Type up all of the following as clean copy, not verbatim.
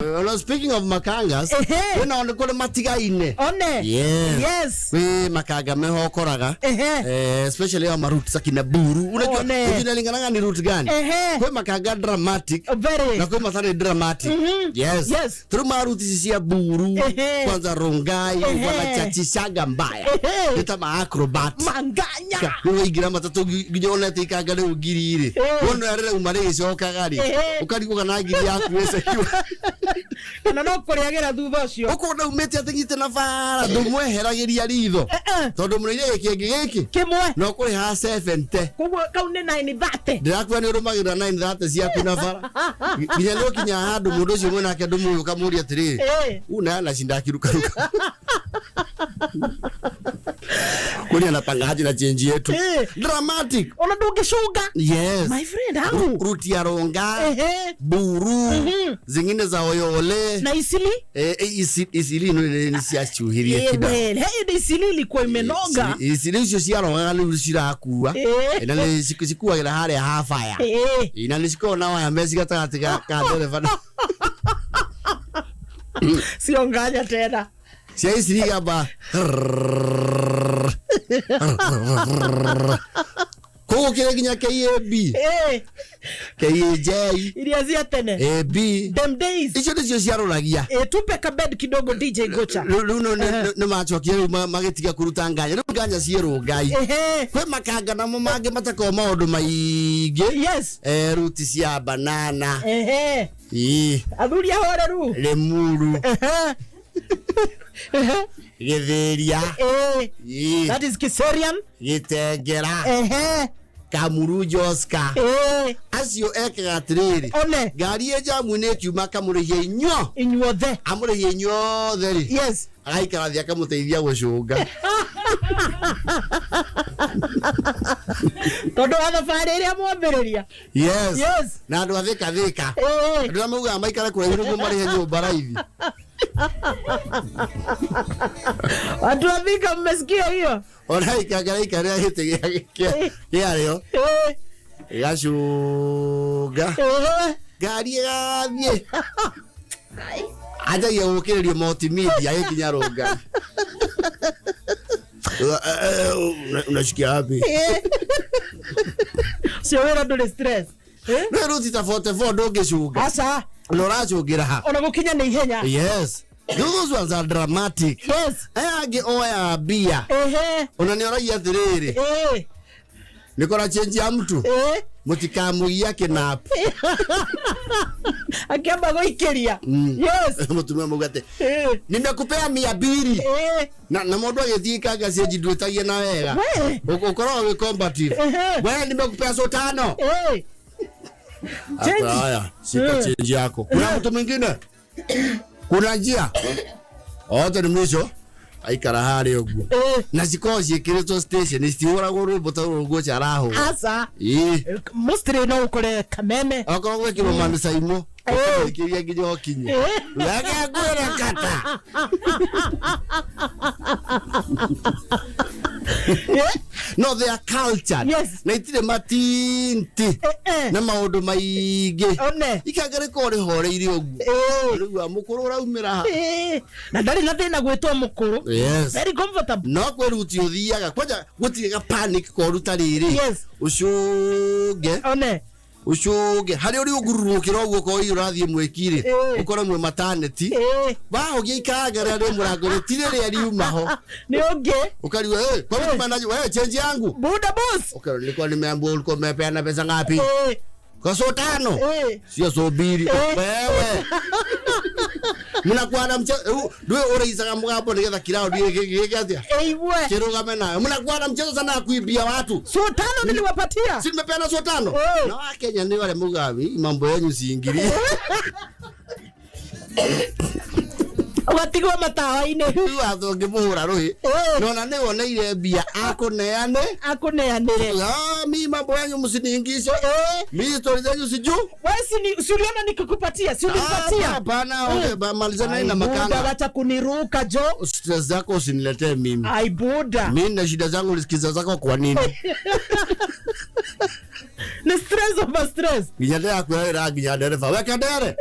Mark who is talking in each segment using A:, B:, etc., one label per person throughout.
A: Speaking of makangas, when on the matigaine.
B: Yes.
A: We makanga meho koraga. Especially on route sakina buru. Unajua lingana ni route gani? Kwa makanga dramatic.
B: Very.
A: Na kwa matari dramatic. Yes. Through maruti sisi ya buru. Kwanza rongai. Wala chachishaga mbaya. Kita acrobat.
B: Manganya.
A: Kwa igira matatu ginyona tika gale ugirire. Wono yare umare shoka gari. Ukari kwa na giri yaku wese kiwa.
B: Na no kuriagira thutha ucio
A: ukona umete atigite na fara ndumweheragiria ritho tondu munire giki
B: kimwe
A: no kuri ha 70
B: kugo kau ni 930
A: ndirakuwa ni urumagira 930 ciaku na fara nginya no kinya handu mundu ucio mwena ke ndumu kamuria atiri una na shinda kiruka kuni anapangaje na change yetu dramatic
B: ona ndungishuga
A: yes
B: my friend how
A: ruti ya ronga buru zingine za oyole
B: na isili
A: isili ni siachuhirie kiba
B: hey isili ilikuwa imenoga
A: isili sio siaronga ni sirakuwa ina ni sikua ila hali ya hafaya ina ni sikua na wa mesi katika dereva
B: sionganya tena
A: sia isili hapa Ko kile kinya KAB KJ
B: ilianzia tene
A: AB
B: them days
A: icho ndio ciaruragia
B: tupe ka bed kidogo DJ Gocha
A: luno ne machokie magetiga kuruta nganya ru nganya cieru ngai kwe makanga na mange matako maundu maige
B: yes
A: ruti cia banana
B: athuri ahoreru
A: lemuru Geveria
B: that is Kiserian
A: Gitengera Kamuru Joska acio ekaga tiriri ngari ejamu ne kiuma kamuriye
B: inyuothe
A: amuriye inyuothe
B: yes
A: agaikara thia kamuteithia gucunga
B: todo ana fareria mwambiriria
A: yes na andu athika andu amauga maikara kure iru mari nyumba raithi watu
B: wafika mmesikia hiyo
A: ona ikagara hite kiario gashuga gari gathie aja yokiririo multimedia ikinya ronga unashikia wapi
B: sio wewe ndo stress
A: no ruti ta 44 ndongishuga
B: asa
A: unarachungira ha
B: ona gukinya ni ihenya
A: yes those ones are dramatic
B: yes
A: age oya bia unanioragia atiriri nikora change ya mtu mutikamuia kinap
B: akiamba goikiria yes
A: mutumia mugate nimekupea 200 na mundu agithika gacenji ndwetagie na wega ukorwo we combative wewe nimekupea so 5 haya sika change yako kuna mtu mwingine kuna njia ote ni mwisho aikara hari oguo na sikozi kireto station istiura goro botauro go charaho
B: asa mustri no ukore kameme
A: akoro kiro manu saimo kiria gijo kinye laga gwera kata no they are cultured
B: yes
A: na itire matinti na maundu maige ikagare kore hore iri oguo riwa mukuru uraumira ha
B: na ndari na thina gwitwo mukuru
A: yes
B: very comfortable
A: no kweruti uthiaga kwaja gutiga panic ko ruta riri
B: yes
A: ucuge hari uri ugururukira uguo ko irathie mwekire ukora mwe maternity bao giikagara ri murango ritire ri riumaho
B: ni onge
A: ukari kwa manaje change yangu
B: buda boss
A: ukari nilikuwa nimeambiwa ulikuwa umepeana pesa ngapi kwa so 5 sio so 2 wewe mnakuwa na mchezo ndio ureisa mugambo nigetha kirao gikatia kiruga nayo mnakuwa na mchezo sana kuibia watu
B: so 5 niliwapatia
A: si nimepeana so 5 na Wakenya ni wale mugawi mambo yenu siingirie
B: watigwa matawa-ini
A: wathonge muhura ruhi nona ni woneire mbia akuneanire mi mambo yanyu msiningishe mi story zenyu siju
B: wewe si uliona nikikupatia si ulipatia
A: hapana malizana na makanga
B: acha kuniruka jo
A: stress zako usiniletee mimi
B: ai buda
A: mimi na shida zangu nisikiza zako kwa nini
B: ni stress over stress
A: ginyadea kwa rangi ya dereva weka dere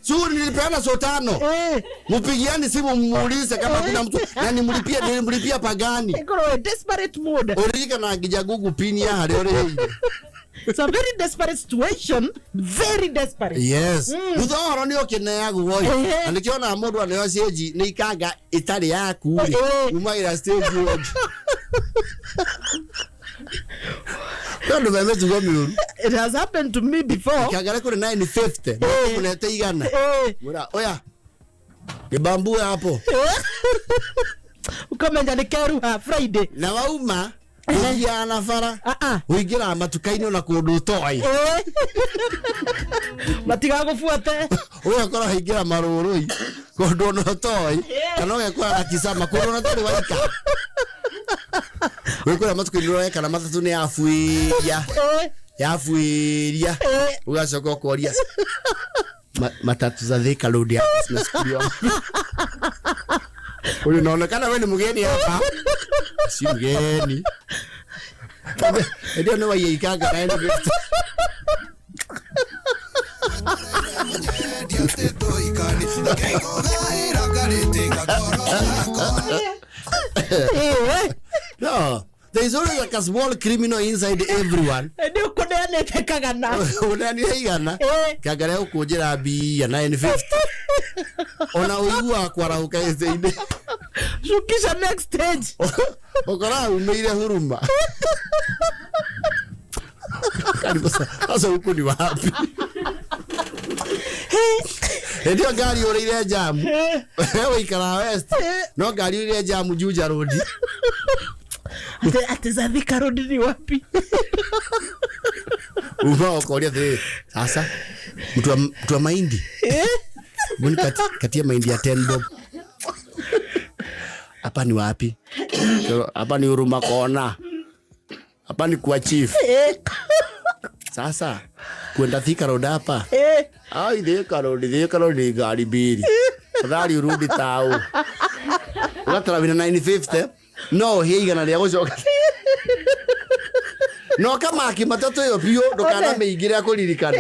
A: Suri nilipeana so 5. Mupigiani simu muulize kama kuna mtu na nilimlipia pagani.
B: Ngoro desperate mood.
A: Orika na gijagugu pini ya hali ore.
B: It's a very desperate situation, very desperate.
A: Yes. Udhoro ni okene yagu boy. Anikiona mundu anayo stage ni ikanga itari yaku. Umaira stage road.
B: It has happened to me before.
A: Kagara kule 950. Unete igana. Mura oya. Kibambu hapo.
B: Ukamenya ni keruha Friday.
A: Na wauma ugia na fara. Uigira matukaini na kundu toi.
B: Matiga gufuate.
A: Oya kora higira marurui. Kundu no toi. Kana oya kora akisama kundu no toi waika. Wewe matukaini no kana matatu ni afuiria. Yafuiria. Ugacoka koria. Matatu za thika road ya nasikia. Unaonekana wewe ni mgeni hapa. Si mgeni. Ndio no yikaga na ndio. No, there is always like a small criminal inside everyone.
B: Ndio kodane tekagana.
A: Unani igana. Kagare ukujira bi ya 950. Ona uigua kwarauka ende.
B: Shukisha next stage.
A: Okora umeire huruma. Karibu sasa huko ni wapi? Ndio gari ile jamu. Wewe ikara west. No gari ile jamu Juja road.
B: Ate za Thika road ni wapi?
A: Uva koria the sasa mtu wa mahindi. Mbona katia mahindi ya 10 bob. Hapa ni wapi? Hapa ni Huruma Kona. Hapa ni kwa chief. Sasa kwenda Thika road hapa. Ai Thika road ni gari mbili. Fadhali urudi tao. Unataka vina 950. No, hii gana ya gocoka. No kama akimatatu yo pio ndokana meigire akoririkana.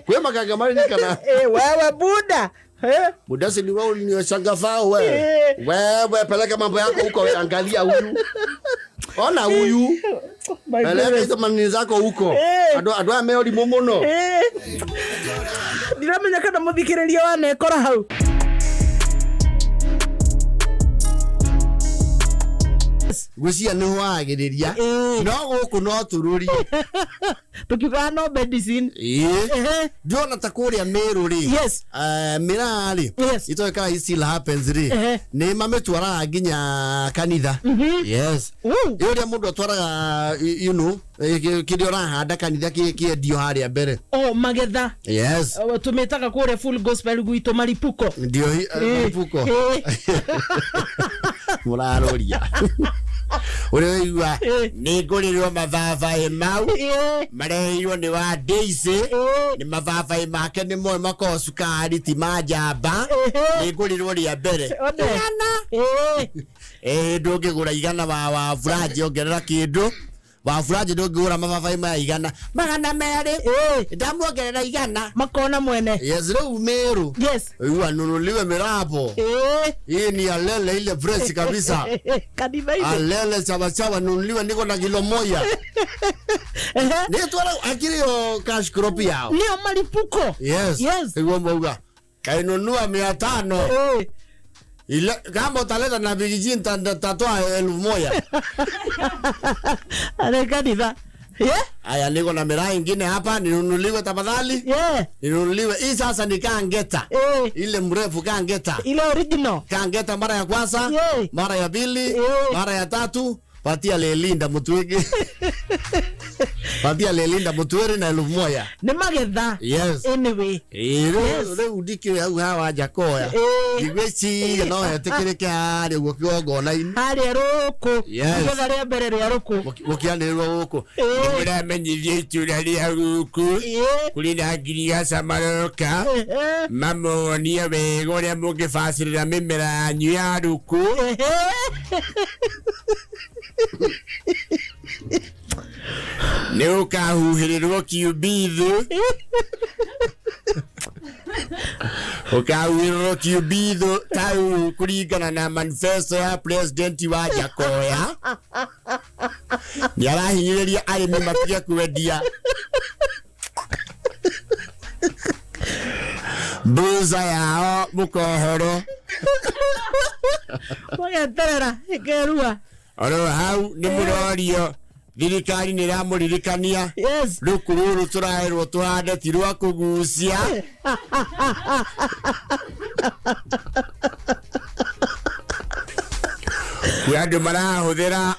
A: Kwe makanga mari nikana.
B: Wewe buda.
A: Buda si ni wao ni shagafa wewe. Wewe peleka mambo yako huko, angalia huyu. Ona huyu. Peleka hizo manini zako huko. Ado ameori momono.
B: Ndiramenya kana muthikiriria wane kora hau.
A: Gucia ni wagiriria. No guku no tururi.
B: Tukiga no medicine.
A: Ndio natakuria Meru ri.
B: Yes.
A: Mirari.
B: Yes.
A: Itoka hii still happens ri. Ni mametwara nginya kanitha. Yes. Yule mundu atwaraga you know kidio rahanda kanitha kiendio haria mbere.
B: Magetha.
A: Yes.
B: Tumetaka kure full gospel guito maripuko.
A: Ndio maripuko. Muraroria. Urewa ni ngoriro mavava mau mareirwo ni wa Daisy ni mavava make ni mo mako sukari ti majamba ni ngoriro ria mbere ndungigura igana wa furaji ongerera kindu wa furaji ndungigura mavava ma igana magana mere ndamuongerera igana
B: makona mwene.
A: Yes, reu Meru.
B: Yes.
A: Uwa nunuliwe mirapo. Hii ni alele ile fresh kabisa.
B: Kanitha ile.
A: Alele chaba nunuliwe niko na kilo moja. Ni twala akilio cash crop yao.
B: Leo maripuko.
A: Yes.
B: Yes.
A: Igomba uga. Kainunua 500. Ile kama utaleta na bigijini tatoa 1000.
B: Ale kanitha.
A: Aya niko na miraa ingine hapa ninunuliwe tafadhali. Ninunuliwe. Hii sasa ni kangeta. Ile mrefu kangeta.
B: Ile original.
A: Kangeta mara ya kwanza, mara ya pili, mara ya tatu, patia lelinda mutwege. Patia lelinda mutwere na 1000.
B: Ni magetha.
A: Yes.
B: Anyway.
A: Leo udiki au hawa jakoya. Igwechi no yatekereke ari gukiogo na ini.
B: Ari ruku.
A: Ngetha
B: ria mbere ria ruku.
A: Gukianirwo guku. Ndira menyithie itura ria ruku. Kulina ngiriga samaroka. Mamonia wego ria mungifacirira mimera yanyu ya ruku. Nĩ ũkahuhĩrĩrwo kiumbithu Ukawiro kiubido tau kuringana na manifesto ya president WAJACKOYAH niarahinyiriria arimi matige kwendia mbuza yao mukohoro
B: wageterera ikerua
A: oro hau ni murorio thirikari ni ramuririkania rukuru turaherwo tuhande tirwa kugucia kwandu marahuthira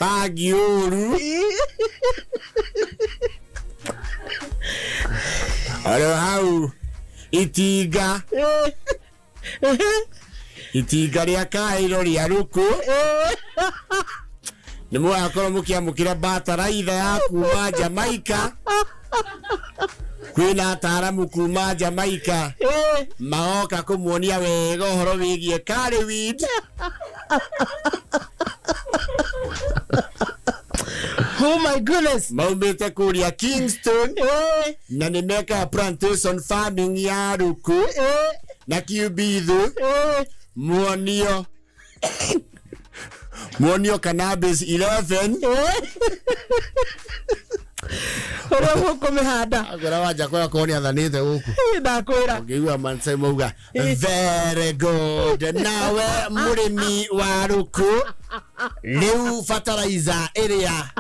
A: bagi uru oro hau itinga ria kairo ria ruku ni mwakorwo mukiamukira bataraitha ya kuma Jamaica kwina ataramu kuma Jamaica maoka kumuonia wega uhoro wigie curry weed
B: oh my goodness
A: maumite kuria Kingston na nimeka plantation farming ya ruku na kiubithu muonio cannabis 11
B: ora huko mehada
A: agora WAJACKOYAH koni athanite guku
B: ndakwira
A: ngiwa mansai mauga very good nawe murimi wa ruku riu fertilizer area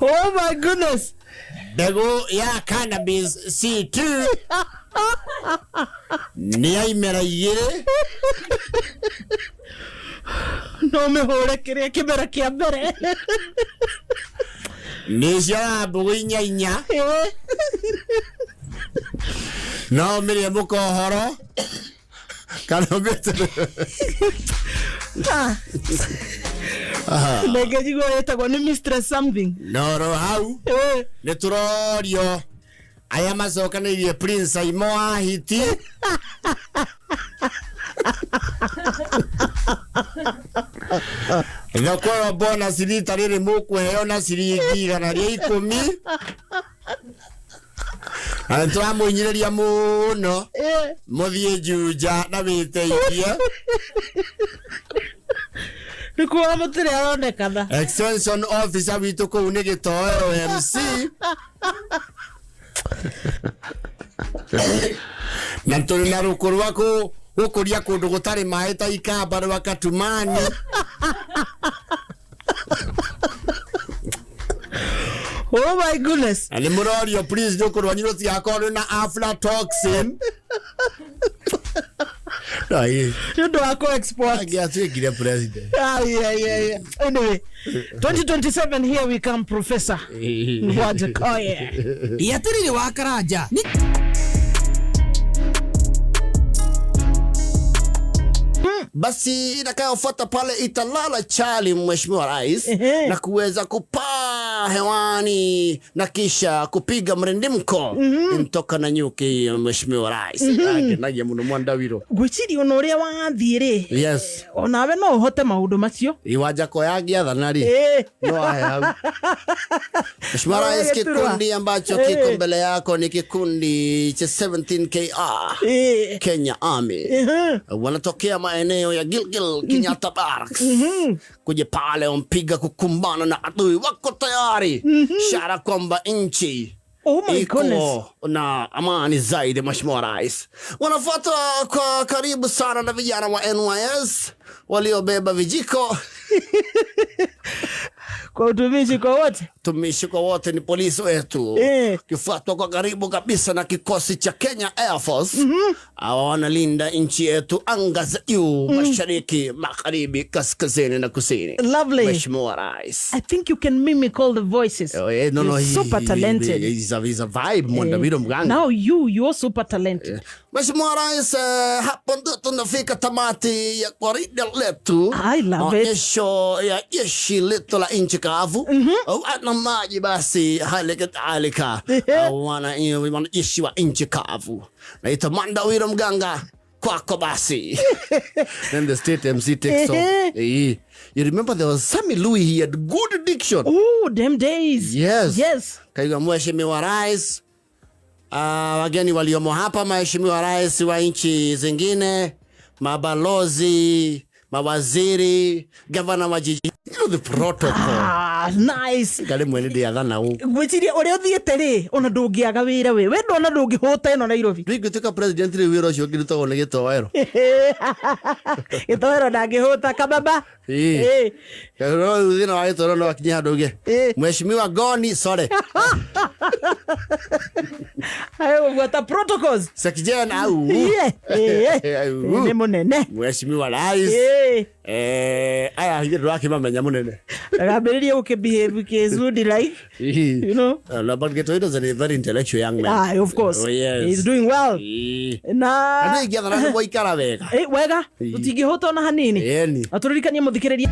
B: oh my goodness
A: mbegu ya cannabis C2 ni aimera igire
B: no me hore kiria kibera kia mbere
A: ni cia mbugu inya no mire mukohoro kana mbete
B: lege jigo etagwo ni mistress something
A: no hau ni turorio aya macokanirie prince aimo ahiti thokoro bona cirita riri mukuheo na ciringi 110 turamuinyiriria muno muthie Juja na witeithie
B: nikuwa mutire aronekana
A: extension officer witu kuu ni gitoero MC na tuli na rukuru wako gukuria kundu gutari mai ta Ikamba na Katumani
B: oh my goodness
A: ani murorio please rukuru wanyiro ti akoro na aflatoxin dai
B: ndo ako export
A: agiatigire president
B: yeah anyway 2027 here we come professor WAJACKOYAH
C: yatirire wakaraja
A: basi inakayofuata pale italala chali mheshimiwa rais na kuweza kupaa hewani na kisha kupiga mrindimko mtoka na nyuki mheshimiwa rais akenagia muno mwandawiro
B: gwiciri onoria wathiire
A: yes
B: onawe no uhote maundu macio
A: WAJACKOYAH giathanari no aya mheshimiwa rais kikundi ambacho kiko mbele yako ni kikundi cha 17KR Kenya Army wanatokea maeneo ya Gilgil Kenyatta Barracks kuja pale wampiga kukumbana na adui wako tayari ishara kwamba nchi iko na amani zaidi mheshimiwa rais wanafuata kwa karibu sana na vijana wa NYS waliobeba vijiko
B: kwa utumishi kwa wote
A: tumishi kwa wote ni polisi wetu kifuatwa kwa karibu kabisa na kikosi cha Kenya Air Force hawa wanalinda nchi yetu anga za juu mashariki magharibi kaskazini na kusini
B: lovely
A: mheshimiwa rais
B: I think you can mimic all the voices
A: no
B: super talented
A: he's a vibe mwandawiro mganga
B: now you're super talented
A: mheshimiwa rais hapo ndo tunafika tamati ya gwaride letu
B: I love it
A: kesho ya jeshi letu la nchi kavu na maji basi halika wana jeshi wa nchi kavu naitwa Mandawiro mganga kwako basi. Then the state MC takes off. You remember there was Sammy Louis, he had good diction.
B: Oh, them days.
A: Yes. Kaiga mheshimiwa rais, wageni waliomo hapa, mheshimiwa rais wa nchi zingine, mabalozi, mawaziri, gavana wa jiji. You know the protocol.
B: Nice.
A: Kale mwene ndi athana u.
B: Gwiciria uri uthiete ri ona ndungiaga wira we ndona ndungihota ino Nairobi.
A: Ngituika president ri wira ucio ngirutagwo ni gitoero.
B: Gitoero ndangihota kababa.
A: Karo uthina wa gitoero no akinya handu nge. Mheshimiwa Ngoni, sorry.
B: Ayo what protocols.
A: Sekjen au.
B: Nene munene.
A: Mheshimiwa rais. Aya hiyo ndo akimamenya munene.
B: Agambiririe ukibehave kizudi like, you know.
A: But Getoero is a very intellectual young man.
B: Of course.
A: Oh, yes.
B: He's doing well.
A: Na ndio ikiathana kwa ikara wega.
B: Wega. Tutingihota ona hanini.
A: Eni.
B: Aturikania muthikiriria.